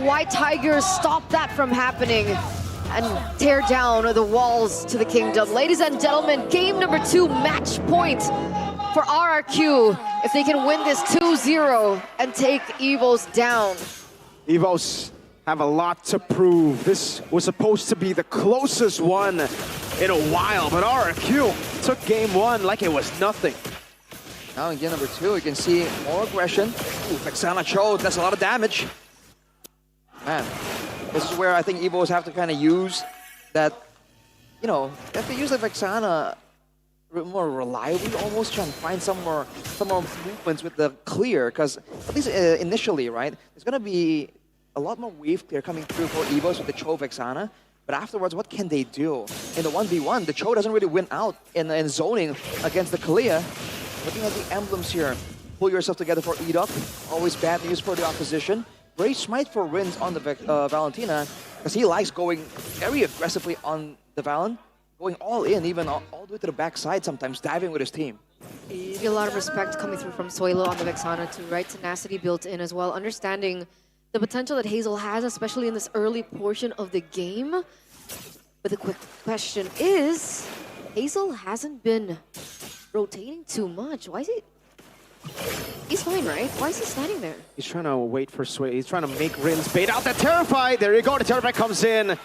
White Tigers stop that from happening and tear down the walls to the kingdom. Ladies and gentlemen, game number 2, match point for RRQ. If they can win this 2-0 and take EVOS down. EVOS have a lot to prove. This was supposed to be the closest one in a while, but RRQ took game 1 like it was nothing. Now in game number 2, you can see more aggression. Ooh, Vexana Cho, that's a lot of damage. Man, this is where I think EVOS have to kind of use that, you know, they have to use the Vexana more reliably, almost try and find some more movements with the clear, because at least initially, right, there's going to be a lot more wave clear coming through for EVOS with the Cho Vexana. But afterwards, what can they do? In the 1v1, the Cho doesn't really win out in zoning against the Kalia. Looking at the emblems here, pull yourself together for Edok. Always bad news for the opposition. Great smite for Rins on the Valentina, because he likes going very aggressively on the Valen, going all in, even all the way to the backside sometimes, diving with his team. You see a lot of respect coming through from Suelo on the Vexana too, right? Tenacity built in as well, understanding the potential that Hazel has, especially in this early portion of the game. But the quick question is, Hazel hasn't been rotating too much. Why is he? He's fine, right? Why is he standing there? He's trying to wait for Sway. He's trying to make Rins bait out the Terrify. There you go. The Terrify comes in.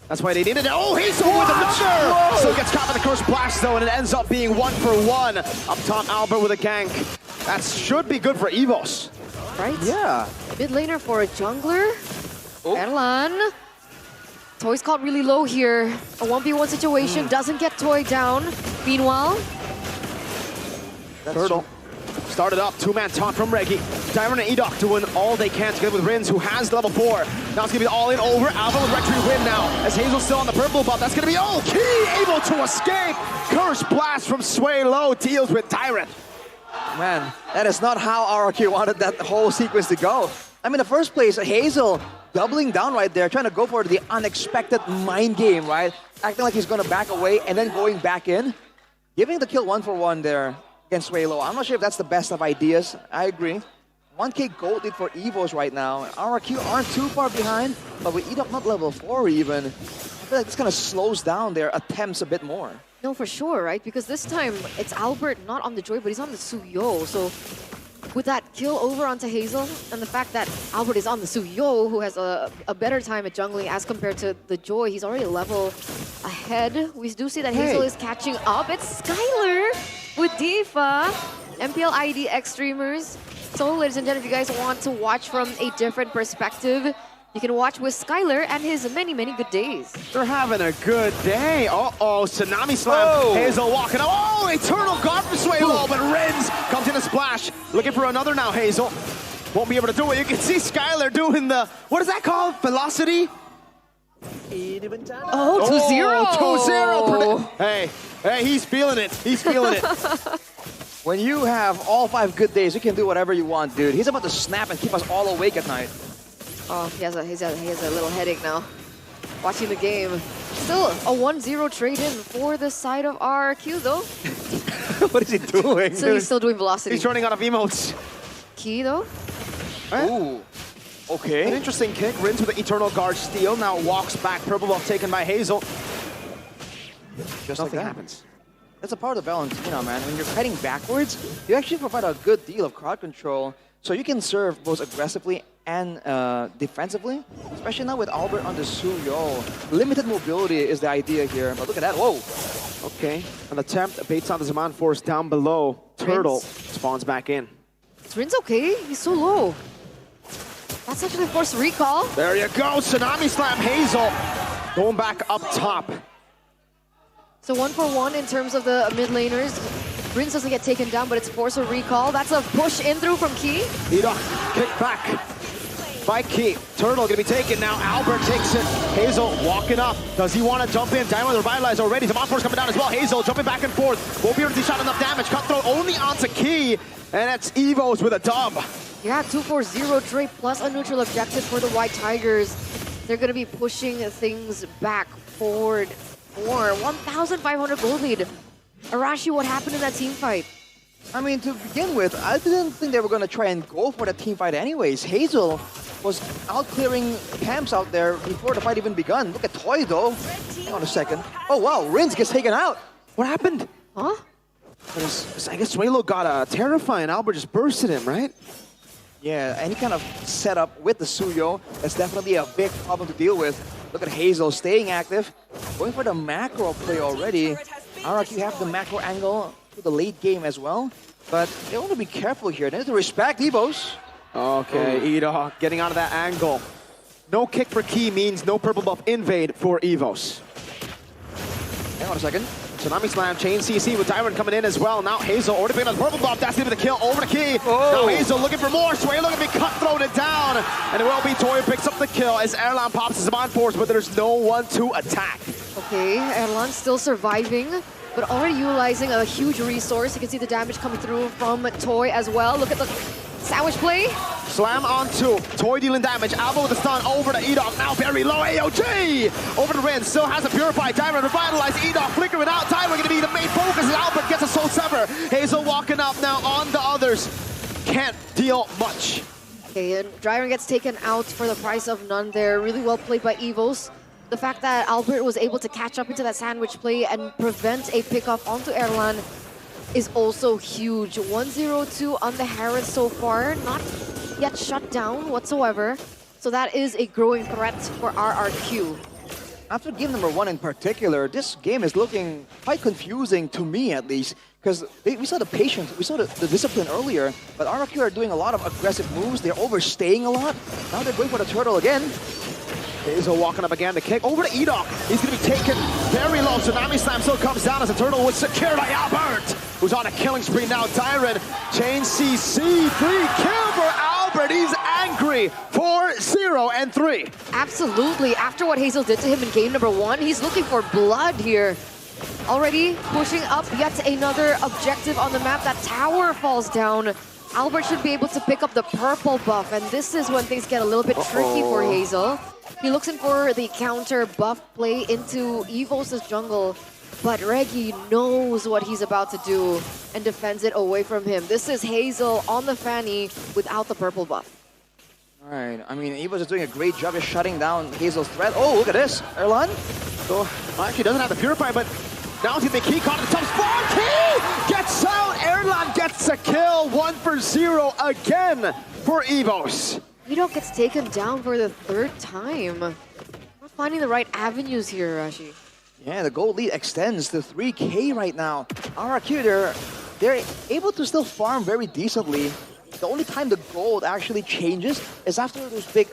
That's why they needed it. Oh, Hazel with another! Whoa. So he gets caught by the Curse Blast though, and it ends up being 1-for-1. Up top, Albert with a gank. That should be good for EVOS. Right? Yeah. Mid laner for a jungler. Oh. Erlan. Toy's caught really low here. A 1v1 situation, doesn't get Toy down. Meanwhile, Turtle started up, 2-man taunt from Reggie. Diamond and Edok doing all they can together with Rins, who has level 4. Now it's gonna be all in over. Alpha with Rectory win now, as Hazel's still on the purple buff. That's gonna be Key able to escape. Curse Blast from Sway Low deals with Tyrant. Man, that is not how RRQ wanted that whole sequence to go. I mean, in the first place, Hazel doubling down right there, trying to go for the unexpected mind game, right? Acting like he's going to back away and then going back in. Giving the kill 1-for-1 there against Swaylo. I'm not sure if that's the best of ideas. I agree. 1k gold lead for EVOS right now. RRQ aren't too far behind, but with Edok not level 4 even, I feel like this kind of slows down their attempts a bit more. no, for sure, right? Because this time, it's Albert not on the Joy, but he's on the Suyo. So with that kill over onto Hazel, and the fact that Albert is on the Suyo, who has a better time at jungling as compared to the Joy, he's already a level ahead. We do see that Hazel is catching up. It's Skylar with Diva, MPL ID X streamers. So, ladies and gentlemen, if you guys want to watch from a different perspective, you can watch with Skylar and his many, many good days. They're having a good day. Uh-oh, Tsunami Slam. Oh. Hazel walking up. Oh, Eternal God for Sway Low, but Rins comes in a splash. Looking for another now, Hazel. Won't be able to do it. You can see Skylar doing the, what is that called? Velocity? Oh, 2-0. Hey, he's feeling it. He's feeling it. When you have all 5 good days, you can do whatever you want, dude. He's about to snap and keep us all awake at night. Oh, he has a little headache now. Watching the game. Still a 1-0 trade-in for the side of RRQ, though. What is he doing? So he's still doing velocity. He's running out of emotes. Key, though. Ooh. Okay. An interesting kick. Rins with the Eternal Guard steal. Now walks back. Purple buff taken by Hazel. Just Nothing like happens. That's a part of Valentina, man. When you're heading backwards, you actually provide a good deal of crowd control, so you can serve both aggressively and defensively, especially now with Albert on the Suyo. Limited mobility is the idea here, but look at that. Whoa. Okay, an attempt baits on the Zaman Force down below. Turtle spawns back in. Is Rin's okay? He's so low. That's actually a forced recall. There you go, Tsunami Slam Hazel. Going back up top. So 1-for-1 in terms of the mid laners. Rins doesn't get taken down, but it's force a recall. That's a push in through from Key. Edok, kick back by Key. Turtle gonna be taken now. Albert takes it. Hazel walking up. Does he want to jump in? Diamond revitalized already. Zaman Force coming down as well. Hazel jumping back and forth. Won't be able to shot enough damage. Cutthroat only onto Key. And that's EVOS with a dub. Yeah, 2-4-0 trade plus a neutral objective for the White Tigers. They're going to be pushing things back forward for 1,500 gold lead. Arashi, what happened in that team fight? I mean, to begin with, I didn't think they were going to try and go for the team fight anyways. Hazel was out clearing camps out there before the fight even begun. Look at Toy though. Hang on a second. Oh wow, Rins gets taken out. What happened? Huh? I guess Suelo got terrifying. Albert just bursted him, right? Yeah, any kind of setup with the Suyo, that's definitely a big problem to deal with. Look at Hazel staying active, going for the macro play already. RRQ have the macro angle to the late game as well, but they want to be careful here. They need to respect EVOS. Okay, Ida getting out of that angle. No kick for Key means no purple buff invade for EVOS. Hang on a second. Tsunami Slam, Chain CC with Tyrant coming in as well. Now Hazel already picking up the purple buff. That's gonna be the kill over to Key. Now Hazel looking for more. Sway looking to be cutthroated down. And it will be Toy who picks up the kill as Erlan pops his Mind Force, but there's no one to attack. Okay, Erlan still surviving, but already utilizing a huge resource. You can see the damage coming through from Toy as well. Look at the sandwich play. Slam on two. Toy dealing damage. Alba with the stun over to Edok. Now very low. AOG over to Rin. Still has a Purify. Diamond revitalized. Edok flickering out. Diamond going to be the main focus as Albert gets a Soul Sever. Hazel walking up now on the others. Can't deal much. Okay, and Dryron gets taken out for the price of none there. Really well played by EVOS. The fact that Albert was able to catch up into that sandwich play and prevent a pickoff onto Erlan is also huge. 1-0-2 on the Harris so far. Not yet shut down whatsoever. So that is a growing threat for RRQ. After game number 1 in particular, this game is looking quite confusing to me at least. Because we saw the patience, we saw the discipline earlier, but RRQ are doing a lot of aggressive moves. They're overstaying a lot. Now they're going for the turtle again. Hazel walking up again, the kick over to Edok. He's going to be taken very low. Tsunami Slam still comes down as the turtle was secured by Albert, who's on a killing spree now. Tyron, Chain CC, free kill for Albert. He's angry. 4-0-3. Absolutely. After what Hazel did to him in game number 1, he's looking for blood here. Already pushing up yet another objective on the map. That tower falls down. Albert should be able to pick up the purple buff, and this is when things get a little bit tricky for Hazel. He looks in for the counter buff play into EVOS' jungle, but Reggie knows what he's about to do and defends it away from him. This is Hazel on the Fanny without the purple buff. All right, I mean, EVOS is doing a great job of shutting down Hazel's threat. Oh, look at this, Erlan. So, actually doesn't have the Purify, but now he's going to be Key caught in the top spot. Key gets out. Erlan gets a kill. 1-0 again for EVOS. Edok gets taken down for the 3rd time. Not finding the right avenues here, Rashi. Yeah, the gold lead extends to 3K right now. RRQ, they're able to still farm very decently. The only time the gold actually changes is after those big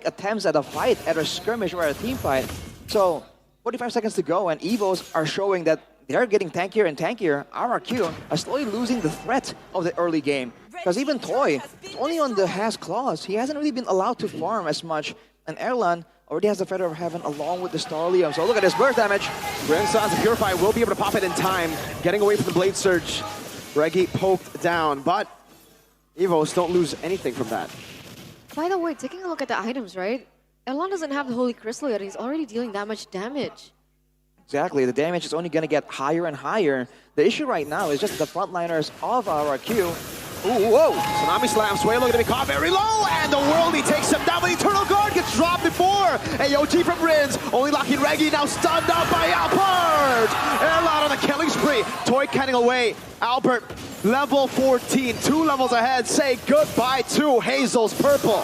attempts at a fight, at a skirmish or a team fight. So, 45 seconds to go, and EVOS are showing that they're getting tankier and tankier. RRQ are slowly losing the threat of the early game. Because even Toy, only on the Has Claws, he hasn't really been allowed to farm as much. And Erlan already has the Feather of Heaven along with the Starlium. So look at this burst damage. Renaissance and Purify will be able to pop it in time. Getting away from the Blade Surge. Reggie poked down, but EVOS don't lose anything from that. By the way, taking a look at the items, right? Erlan doesn't have the Holy Crystal yet, and he's already dealing that much damage. Exactly, the damage is only going to get higher and higher. The issue right now is just the frontliners of RRQ. Ooh, whoa! Tsunami Slam, Suelo going to be caught very low, and the Worldie takes him down, but the Eternal Guard gets dropped before. AOG from Rins, only locking Reggie, now stunned up by Albert! Erlan on the killing spree, Toy canning away. Albert, level 14, 2 levels ahead, say goodbye to Hazel's purple.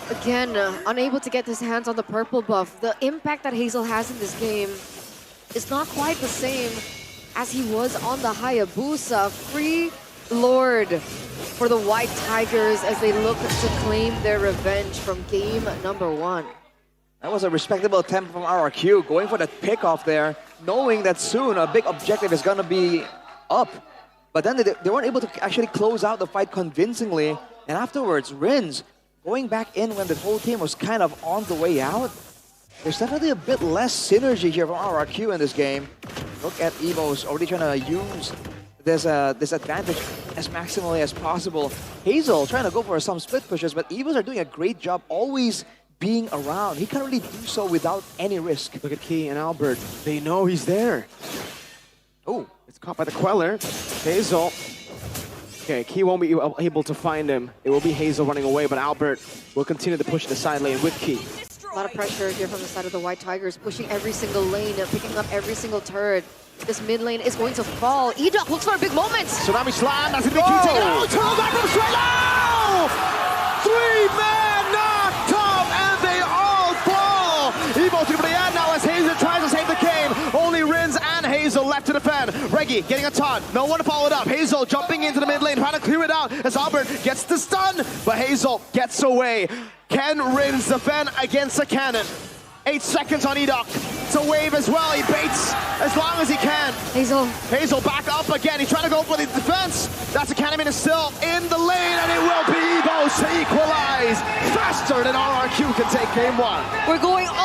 Again, unable to get his hands on the purple buff. The impact that Hazel has in this game is not quite the same as he was on the Hayabusa. Free Lord for the White Tigers as they look to claim their revenge from game number 1. That was a respectable attempt from RRQ, going for that pick-off there, knowing that soon a big objective is going to be up. But then they weren't able to actually close out the fight convincingly. And afterwards, Rins going back in when the whole team was kind of on the way out. There's definitely a bit less synergy here from RRQ in this game. Look at EVOS already trying to use this advantage as maximally as possible. Hazel trying to go for some split pushes, but EVOS are doing a great job always being around. He can't really do so without any risk. Look at Key and Albert. They know he's there. Oh, it's caught by the Queller. Hazel Okay, Key won't be able to find him. It will be Hazel running away, but Albert will continue to push the side lane with Key. A lot of pressure here from the side of the White Tigers, pushing every single lane, picking up every single turret. This mid lane is going to fall. Edok looks for a big moment. Tsunami Slam, that's gonna be Key taken out. Turtle back from straight low! 3-man knocked top, and they all fall! EVOS to the end now as Hazel tries to save the game. Only Rins and Hazel left to defend. Reggie getting a taunt, no one to follow it up. Hazel jumping into the mid lane, trying to clear it out as Albert gets the stun, but Hazel gets away. Can Rins defend against a cannon? 8 seconds on Edok. It's a wave as well. He baits as long as he can. Hazel back up again. He's trying to go for the defense. That's a cannon is still in the lane, and it will be EVOS to equalize faster than RRQ can take game 1. We're going all